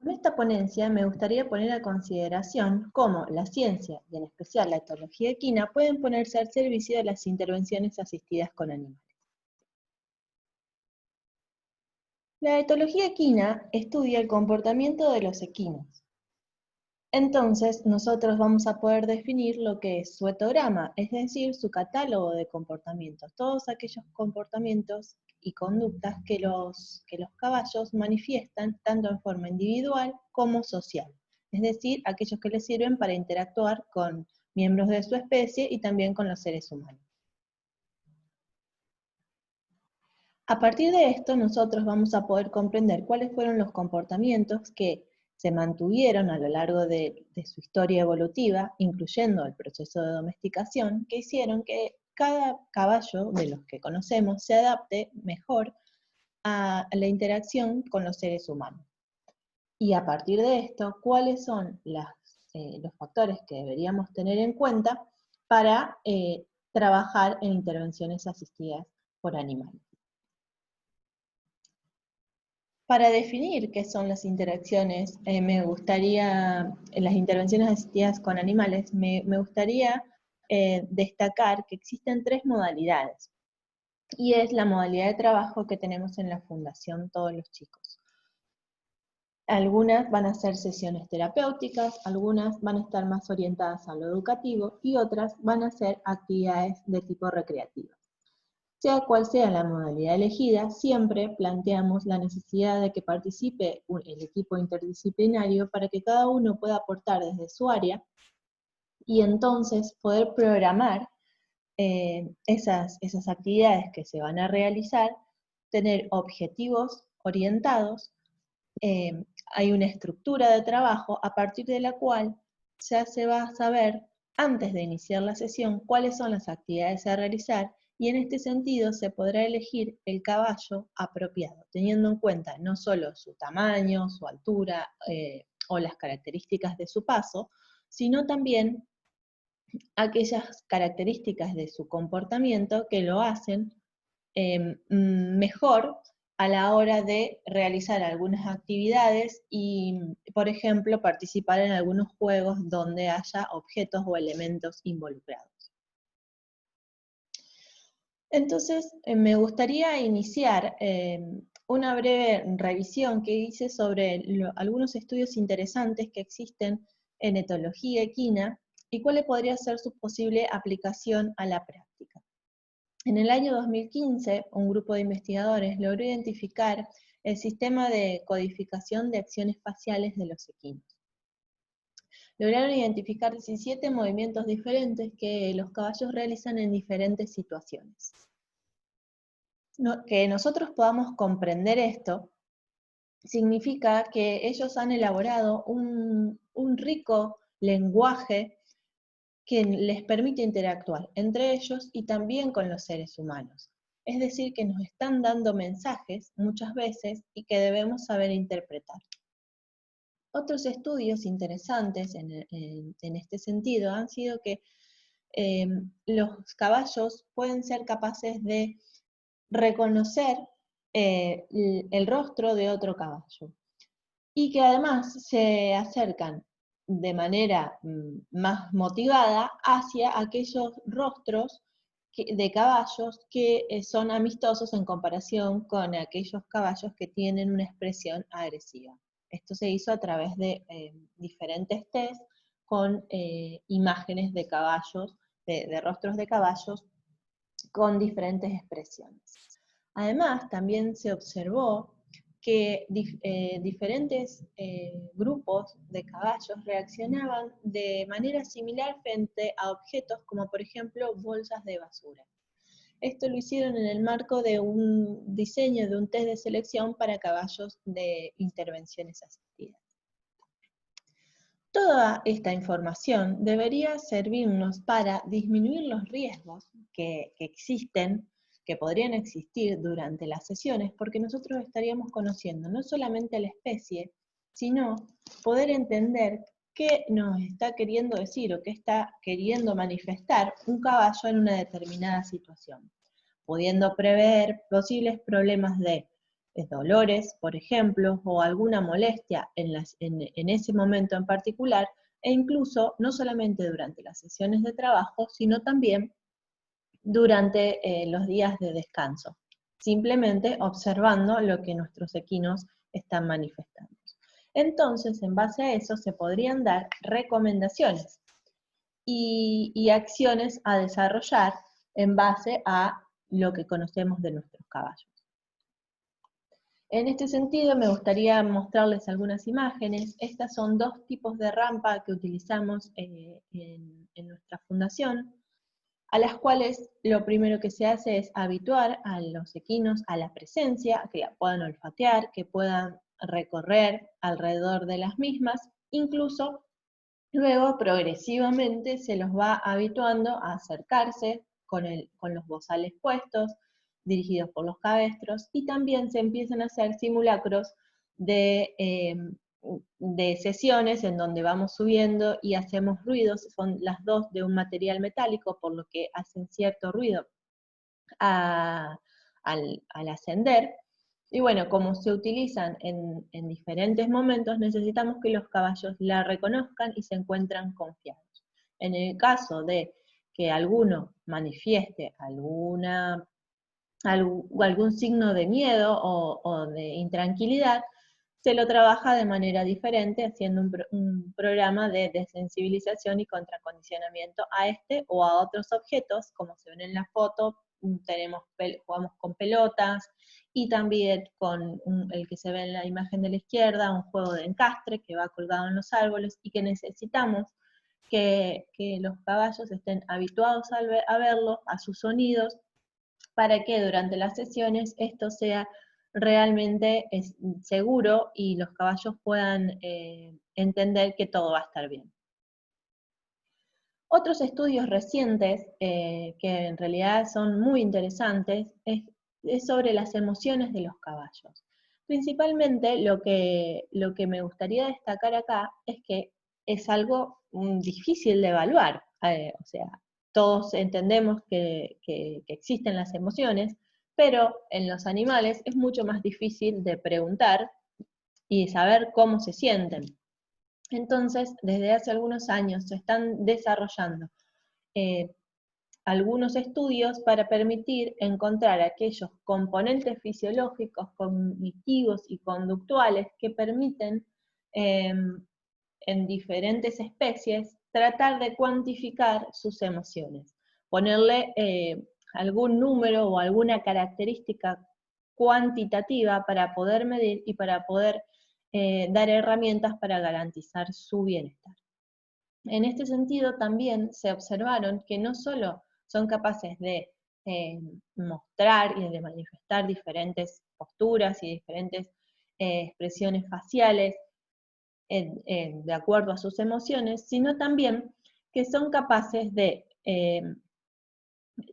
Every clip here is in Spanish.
Con esta ponencia me gustaría poner a consideración cómo la ciencia, y en especial la etología equina, pueden ponerse al servicio de las intervenciones asistidas con animales. La etología equina estudia el comportamiento de los equinos. Entonces, nosotros vamos a poder definir lo que es su etograma, es decir, su catálogo de comportamientos, todos aquellos comportamientos y conductas que los caballos manifiestan tanto en forma individual como social, es decir, aquellos que les sirven para interactuar con miembros de su especie y también con los seres humanos. A partir de esto, nosotros vamos a poder comprender cuáles fueron los comportamientos que se mantuvieron a lo largo de su historia evolutiva, incluyendo el proceso de domesticación, que hicieron que cada caballo de los que conocemos se adapte mejor a la interacción con los seres humanos. Y a partir de esto, ¿cuáles son los factores que deberíamos tener en cuenta para trabajar en intervenciones asistidas por animales? Para definir qué son las interacciones, las intervenciones asistidas con animales, me gustaría destacar que existen tres modalidades, y es la modalidad de trabajo que tenemos en la Fundación Todos los Chicos. Algunas van a ser sesiones terapéuticas, algunas van a estar más orientadas a lo educativo, y otras van a ser actividades de tipo recreativo. Sea cual sea la modalidad elegida, siempre planteamos la necesidad de que participe el equipo interdisciplinario para que cada uno pueda aportar desde su área y entonces poder programar esas actividades que se van a realizar, tener objetivos orientados, hay una estructura de trabajo a partir de la cual ya se va a saber antes de iniciar la sesión cuáles son las actividades a realizar, y en este sentido se podrá elegir el caballo apropiado, teniendo en cuenta no solo su tamaño, su altura o las características de su paso, sino también aquellas características de su comportamiento que lo hacen mejor a la hora de realizar algunas actividades y, por ejemplo, participar en algunos juegos donde haya objetos o elementos involucrados. Entonces, me gustaría iniciar una breve revisión que hice sobre algunos estudios interesantes que existen en etología equina y cuál podría ser su posible aplicación a la práctica. En el año 2015, un grupo de investigadores logró identificar el sistema de codificación de acciones faciales de los equinos. Lograron identificar 17 movimientos diferentes que los caballos realizan en diferentes situaciones. Que nosotros podamos comprender esto significa que ellos han elaborado un rico lenguaje que les permite interactuar entre ellos y también con los seres humanos. Es decir, que nos están dando mensajes muchas veces y que debemos saber interpretar. Otros estudios interesantes en este sentido han sido que los caballos pueden ser capaces de reconocer el rostro de otro caballo y que además se acercan de manera más motivada hacia aquellos rostros de caballos que son amistosos en comparación con aquellos caballos que tienen una expresión agresiva. Esto se hizo a través de diferentes test con imágenes de caballos, de rostros de caballos con diferentes expresiones. Además, también se observó que diferentes grupos de caballos reaccionaban de manera similar frente a objetos como por ejemplo bolsas de basura. Esto lo hicieron en el marco de un diseño de un test de selección para caballos de intervenciones asistidas. Toda esta información debería servirnos para disminuir los riesgos que existen, que podrían existir durante las sesiones, porque nosotros estaríamos conociendo no solamente la especie, sino poder entender qué nos está queriendo decir o qué está queriendo manifestar un caballo en una determinada situación, pudiendo prever posibles problemas de dolores, por ejemplo, o alguna molestia en ese momento en particular, e incluso no solamente durante las sesiones de trabajo, sino también durante los días de descanso, simplemente observando lo que nuestros equinos están manifestando. Entonces, en base a eso, se podrían dar recomendaciones y acciones a desarrollar en base a lo que conocemos de nuestros caballos. En este sentido, me gustaría mostrarles algunas imágenes. Estas son dos tipos de rampa que utilizamos en nuestra fundación, a las cuales lo primero que se hace es habituar a los equinos a la presencia, que la puedan olfatear, que puedan recorrer alrededor de las mismas, incluso luego progresivamente se los va habituando a acercarse con los bozales puestos, dirigidos por los cabestros, y también se empiezan a hacer simulacros de sesiones en donde vamos subiendo y hacemos ruidos. Son las dos de un material metálico, por lo que hacen cierto ruido al ascender. Y bueno, como se utilizan en diferentes momentos, necesitamos que los caballos la reconozcan y se encuentran confiados. En el caso de que alguno manifieste algún signo de miedo o de intranquilidad, se lo trabaja de manera diferente, haciendo un programa de desensibilización y contracondicionamiento a este o a otros objetos, como se ven en la foto. Jugamos con pelotas y también con el que se ve en la imagen de la izquierda, un juego de encastre que va colgado en los árboles y que necesitamos que los caballos estén habituados a verlo, a sus sonidos, para que durante las sesiones esto sea realmente seguro y los caballos puedan entender que todo va a estar bien. Otros estudios recientes, que en realidad son muy interesantes, es sobre las emociones de los caballos. Principalmente lo que me gustaría destacar acá es que es algo difícil de evaluar. O sea, todos entendemos que existen las emociones, pero en los animales es mucho más difícil de preguntar y saber cómo se sienten. Entonces, desde hace algunos años se están desarrollando algunos estudios para permitir encontrar aquellos componentes fisiológicos, cognitivos y conductuales que permiten en diferentes especies tratar de cuantificar sus emociones, ponerle algún número o alguna característica cuantitativa para poder medir y para poder dar herramientas para garantizar su bienestar. En este sentido, también se observaron que no solo son capaces de mostrar y de manifestar diferentes posturas y diferentes expresiones faciales de acuerdo a sus emociones, sino también que son capaces de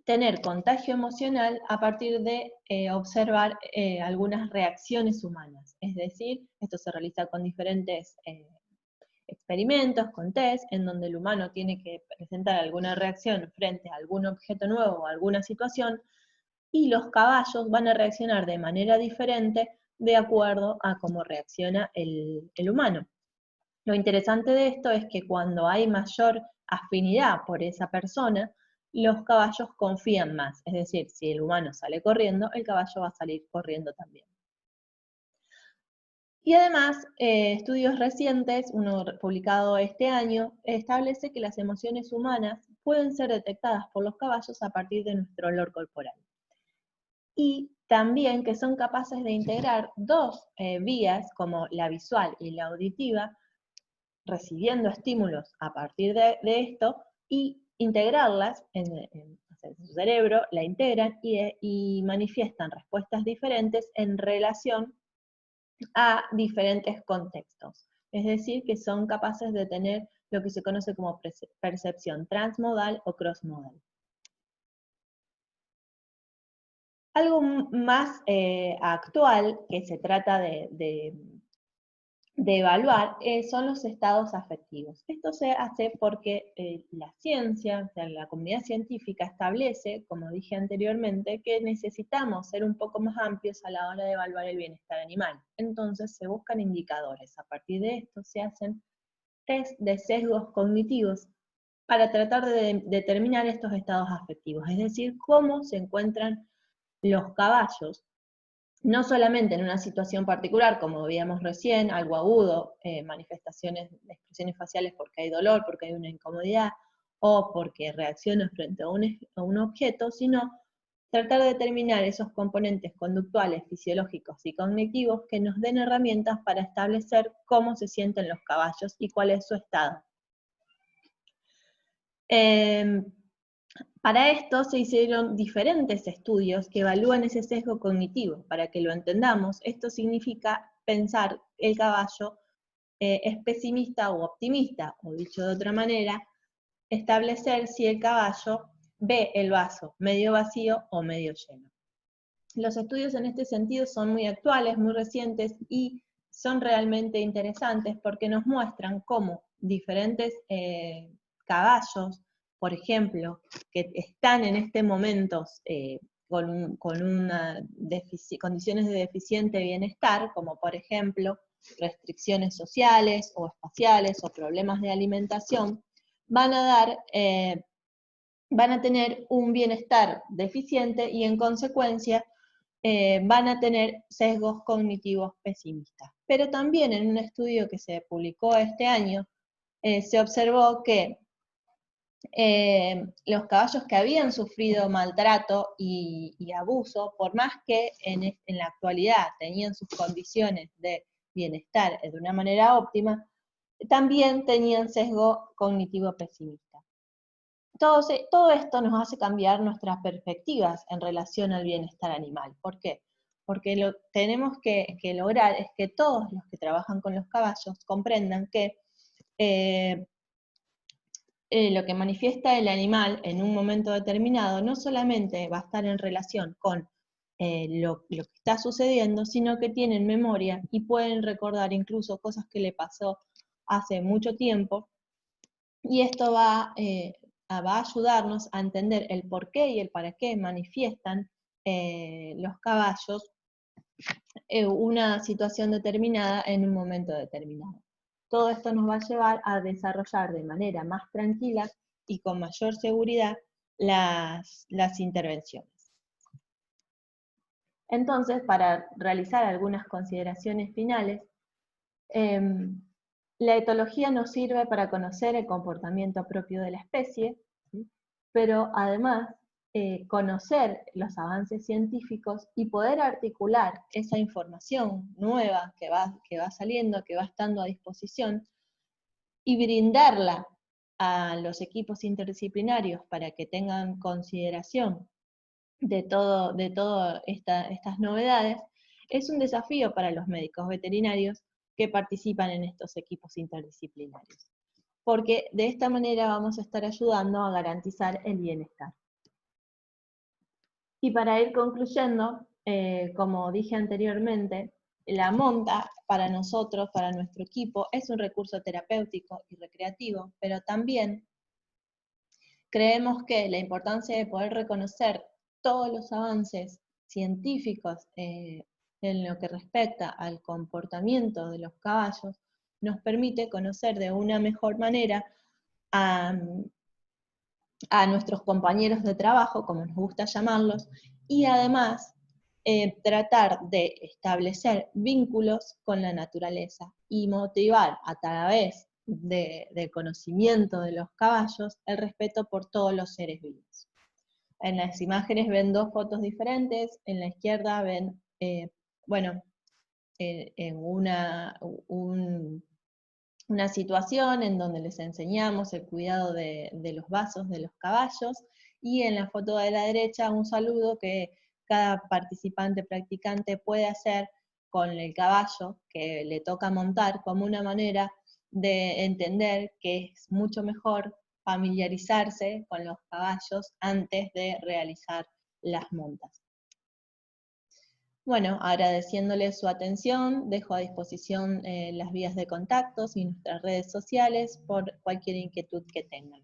tener contagio emocional a partir de observar algunas reacciones humanas. Es decir, esto se realiza con diferentes experimentos, con test, en donde el humano tiene que presentar alguna reacción frente a algún objeto nuevo o alguna situación, y los caballos van a reaccionar de manera diferente de acuerdo a cómo reacciona el humano. Lo interesante de esto es que cuando hay mayor afinidad por esa persona, los caballos confían más. Es decir, si el humano sale corriendo, el caballo va a salir corriendo también. Y además, estudios recientes, uno publicado este año, establece que las emociones humanas pueden ser detectadas por los caballos a partir de nuestro olor corporal. Y también que son capaces de integrar dos vías, como la visual y la auditiva, recibiendo estímulos a partir de esto, y integrarlas en su cerebro, la integran y manifiestan respuestas diferentes en relación a diferentes contextos. Es decir, que son capaces de tener lo que se conoce como percepción transmodal o crossmodal. Algo más actual que se trata de de evaluar son los estados afectivos. Esto se hace porque la ciencia, o sea, la comunidad científica establece, como dije anteriormente, que necesitamos ser un poco más amplios a la hora de evaluar el bienestar animal. Entonces se buscan indicadores. A partir de esto se hacen test de sesgos cognitivos para tratar de determinar estos estados afectivos, es decir, cómo se encuentran los caballos, no solamente en una situación particular, como veíamos recién, algo agudo, manifestaciones de expresiones faciales porque hay dolor, porque hay una incomodidad, o porque reacciona frente a un objeto, sino tratar de determinar esos componentes conductuales, fisiológicos y cognitivos que nos den herramientas para establecer cómo se sienten los caballos y cuál es su estado. Para esto se hicieron diferentes estudios que evalúan ese sesgo cognitivo. Para que lo entendamos, esto significa pensar el caballo es pesimista o optimista, o dicho de otra manera, establecer si el caballo ve el vaso medio vacío o medio lleno. Los estudios en este sentido son muy actuales, muy recientes y son realmente interesantes porque nos muestran cómo diferentes caballos, por ejemplo, que están en este momento con condiciones de deficiente bienestar, como por ejemplo restricciones sociales o espaciales o problemas de alimentación, van a tener un bienestar deficiente y en consecuencia van a tener sesgos cognitivos pesimistas. Pero también en un estudio que se publicó este año, se observó que los caballos que habían sufrido maltrato y abuso, por más que en la actualidad tenían sus condiciones de bienestar de una manera óptima, también tenían sesgo cognitivo pesimista. Todo esto nos hace cambiar nuestras perspectivas en relación al bienestar animal. ¿Por qué? Porque lo que tenemos que lograr es que todos los que trabajan con los caballos comprendan que lo que manifiesta el animal en un momento determinado no solamente va a estar en relación con lo que está sucediendo, sino que tienen memoria y pueden recordar incluso cosas que le pasó hace mucho tiempo, y esto va a ayudarnos a entender el por qué y el para qué manifiestan los caballos una situación determinada en un momento determinado. Todo esto nos va a llevar a desarrollar de manera más tranquila y con mayor seguridad las intervenciones. Entonces, para realizar algunas consideraciones finales, la etología nos sirve para conocer el comportamiento propio de la especie, ¿sí? Pero además conocer los avances científicos y poder articular esa información nueva que va saliendo, que va estando a disposición, y brindarla a los equipos interdisciplinarios para que tengan consideración de todas estas novedades, es un desafío para los médicos veterinarios que participan en estos equipos interdisciplinarios, porque de esta manera vamos a estar ayudando a garantizar el bienestar. Y para ir concluyendo, como dije anteriormente, la monta para nosotros, para nuestro equipo, es un recurso terapéutico y recreativo, pero también creemos que la importancia de poder reconocer todos los avances científicos en lo que respecta al comportamiento de los caballos nos permite conocer de una mejor manera a nuestros compañeros de trabajo, como nos gusta llamarlos, y además tratar de establecer vínculos con la naturaleza y motivar a través del conocimiento de los caballos el respeto por todos los seres vivos. En las imágenes ven dos fotos diferentes, en la izquierda ven, en una situación en donde les enseñamos el cuidado de los vasos de los caballos, y en la foto de la derecha un saludo que cada participante practicante puede hacer con el caballo que le toca montar, como una manera de entender que es mucho mejor familiarizarse con los caballos antes de realizar las montas. Bueno, agradeciéndoles su atención, dejo a disposición las vías de contactos y nuestras redes sociales por cualquier inquietud que tengan.